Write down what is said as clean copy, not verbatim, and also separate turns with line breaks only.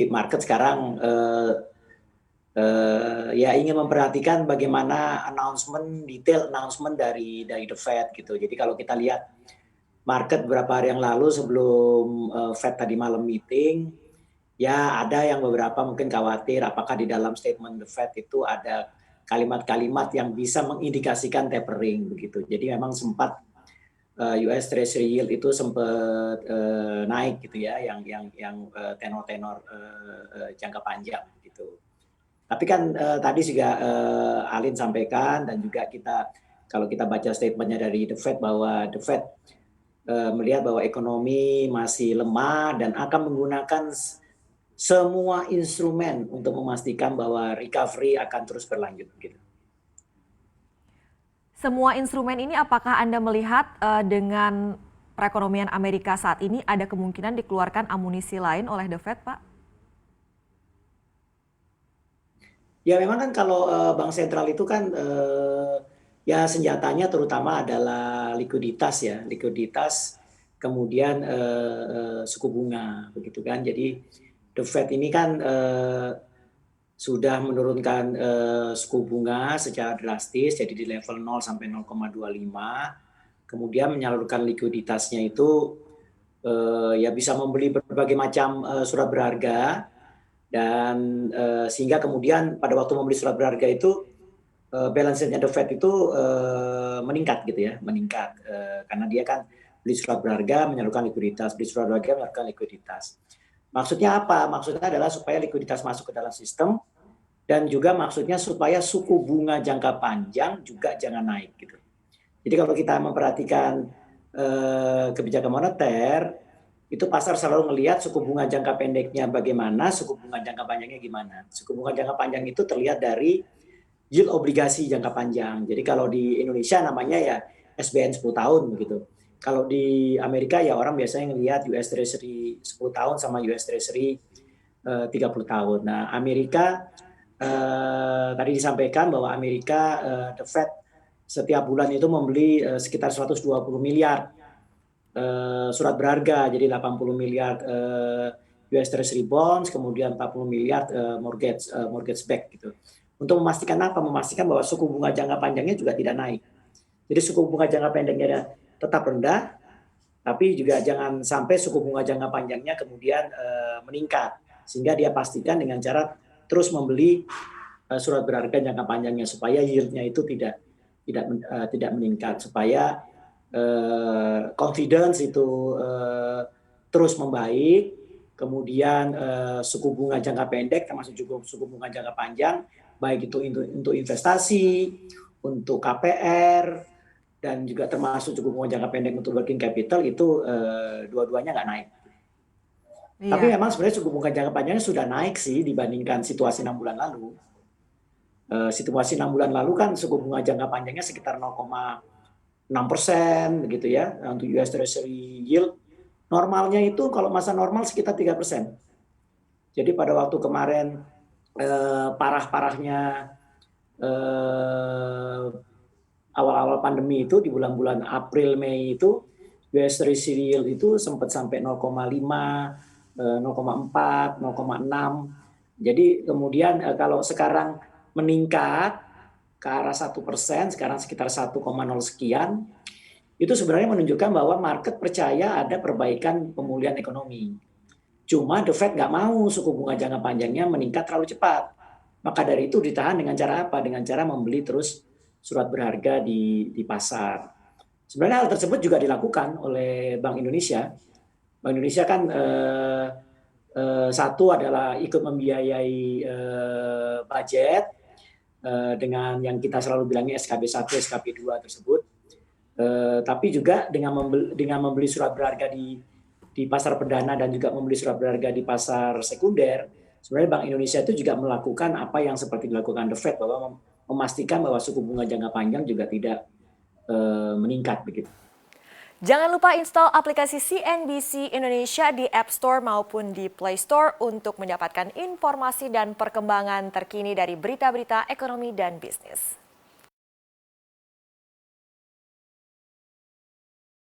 Market sekarang ya ingin memperhatikan bagaimana detail announcement dari The Fed gitu. Jadi kalau kita lihat market beberapa hari yang lalu sebelum Fed tadi malam meeting, ya ada yang beberapa mungkin khawatir apakah di dalam statement The Fed itu ada kalimat-kalimat yang bisa mengindikasikan tapering begitu. Jadi memang sempat US Treasury yield itu sempat naik gitu ya, yang tenor-tenor jangka panjang gitu. Tapi kan tadi juga Alin sampaikan dan juga kalau kita baca statementnya dari The Fed bahwa The Fed melihat bahwa ekonomi masih lemah dan akan menggunakan semua instrumen untuk memastikan bahwa recovery akan terus berlanjut gitu.
Semua instrumen ini apakah Anda melihat dengan perekonomian Amerika saat ini ada kemungkinan dikeluarkan amunisi lain oleh The Fed, Pak?
Ya memang kan kalau bank sentral itu kan ya senjatanya terutama adalah likuiditas ya, likuiditas kemudian suku bunga begitu kan. Jadi The Fed ini kan sudah menurunkan suku bunga secara drastis, jadi di level 0 sampai 0,25, kemudian menyalurkan likuiditasnya itu ya bisa membeli berbagai macam surat berharga, dan sehingga kemudian pada waktu membeli surat berharga itu balance sheet-nya The Fed itu meningkat gitu ya, meningkat karena dia kan beli surat berharga menyalurkan likuiditas, beli surat berharga menyalurkan likuiditas. Maksudnya apa? Maksudnya adalah supaya likuiditas masuk ke dalam sistem, dan juga maksudnya supaya suku bunga jangka panjang juga jangan naik gitu. Jadi kalau kita memperhatikan kebijakan moneter, itu pasar selalu melihat suku bunga jangka pendeknya bagaimana, suku bunga jangka panjangnya gimana. Suku bunga jangka panjang itu terlihat dari yield obligasi jangka panjang. Jadi kalau di Indonesia namanya ya SBN 10 tahun begitu. Kalau di Amerika ya orang biasanya ngelihat US Treasury 10 tahun sama US Treasury 30 tahun. Nah, Amerika tadi disampaikan bahwa Amerika The Fed setiap bulan itu membeli sekitar 120 miliar surat berharga, jadi 80 miliar US Treasury bonds, kemudian 40 miliar mortgage back gitu. Untuk memastikan apa? Memastikan bahwa suku bunga jangka panjangnya juga tidak naik. Jadi suku bunga jangka pendeknya tetap rendah, tapi juga jangan sampai suku bunga jangka panjangnya kemudian meningkat, sehingga dia pastikan dengan cara terus membeli surat berharga jangka panjangnya supaya yield-nya itu tidak meningkat, supaya confidence itu terus membaik, kemudian suku bunga jangka pendek termasuk juga suku bunga jangka panjang, baik itu untuk investasi, untuk KPR, dan juga termasuk suku bunga jangka pendek untuk working capital itu dua-duanya nggak naik.
Iya.
Tapi memang sebenarnya suku bunga jangka panjangnya sudah naik sih dibandingkan situasi 6 bulan lalu. Situasi 6 bulan lalu kan suku bunga jangka panjangnya sekitar 6% begitu ya untuk US Treasury yield. Normalnya itu kalau masa normal sekitar 3%. Jadi pada waktu kemarin parah-parahnya awal-awal pandemi itu di bulan-bulan April Mei itu US Treasury yield itu sempat sampai 0,5, 0,4, 0,6. Jadi kemudian kalau sekarang meningkat ke arah 1%, sekarang sekitar 1,0 sekian, itu sebenarnya menunjukkan bahwa market percaya ada perbaikan pemulihan ekonomi. Cuma The Fed nggak mau suku bunga jangka panjangnya meningkat terlalu cepat. Maka dari itu ditahan dengan cara apa? Dengan cara membeli terus surat berharga di pasar. Sebenarnya hal tersebut juga dilakukan oleh Bank Indonesia. Bank Indonesia kan satu adalah ikut membiayai budget, dengan yang kita selalu bilangnya SKB 1, SKB 2 tersebut, tapi juga dengan membeli surat berharga di pasar perdana dan juga membeli surat berharga di pasar sekunder, sebenarnya Bank Indonesia itu juga melakukan apa yang seperti dilakukan The Fed, bahwa memastikan bahwa suku bunga jangka panjang juga tidak meningkat begitu.
Jangan lupa install aplikasi CNBC Indonesia di App Store maupun di Play Store untuk mendapatkan informasi dan perkembangan terkini dari berita-berita ekonomi dan bisnis.